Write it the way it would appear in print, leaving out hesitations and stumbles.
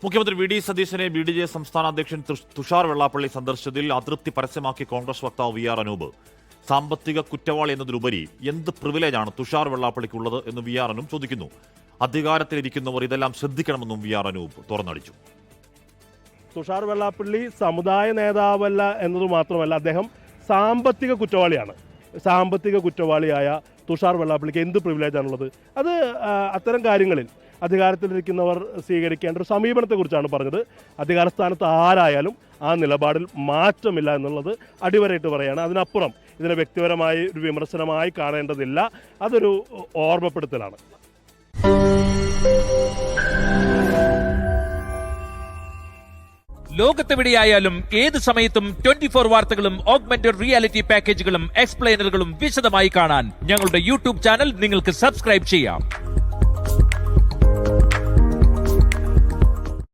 മുഖ്യമന്ത്രി V D സതീശനെ BDJ സംസ്ഥാന അധ്യക്ഷൻ തുഷാർ വെള്ളാപ്പള്ളി സന്ദർശിച്ചതിൽ അതൃപ്തി പരസ്യമാക്കി കോൺഗ്രസ് വക്താവ് VR അനൂപ്. സാമ്പത്തിക കുറ്റവാളി എന്നതിലുപരി എന്ത് പ്രിവിലേജാണ് തുഷാർ വെള്ളാപ്പള്ളിക്കുള്ളത് എന്ന് VR അനൂപ് ചോദിക്കുന്നു. അധികാരത്തിലിരിക്കുന്നവർ ഇതെല്ലാം ശ്രദ്ധിക്കണമെന്നും VR അനൂപ് തുറന്നടിച്ചു. തുഷാർ വെള്ളാപ്പള്ളി സമുദായ നേതാവല്ല എന്നത് മാത്രമല്ല, അദ്ദേഹം സാമ്പത്തിക കുറ്റവാളിയാണ്. സാമ്പത്തിക കുറ്റവാളിയായ തുഷാർ വെള്ളാപ്പള്ളിക്ക് എന്ത് പ്രിവിലേജാണുള്ളത്? അത് അത്തരം കാര്യങ്ങളിൽ അധികാരത്തിലിരിക്കുന്നവർ സ്വീകരിക്കേണ്ട ഒരു സമീപനത്തെക്കുറിച്ചാണ് പറഞ്ഞത്. അധികാരസ്ഥാനത്ത് ആരായാലും ആ നിലപാടിൽ മാറ്റമില്ല എന്നുള്ളത് അടിവരയിട്ട് പറയുകയാണ്. അതിനപ്പുറം ഇതിനെ വ്യക്തിപരമായി ഒരു വിമർശനമായി കാണേണ്ടതില്ല. അതൊരു ഓർമ്മപ്പെടുത്തലാണ്. ലോകത്തെവിടെയായാലും ഏത് സമയത്തും 24 വാർത്തകളും ഓഗ്മെന്റഡ് റിയാലിറ്റി പാക്കേജുകളും എക്സ്പ്ലെയിനറുകളും വിശദമായി കാണാൻ ഞങ്ങളുടെ YouTube ചാനൽ നിങ്ങൾക്ക് സബ്സ്ക്രൈബ് ചെയ്യാം.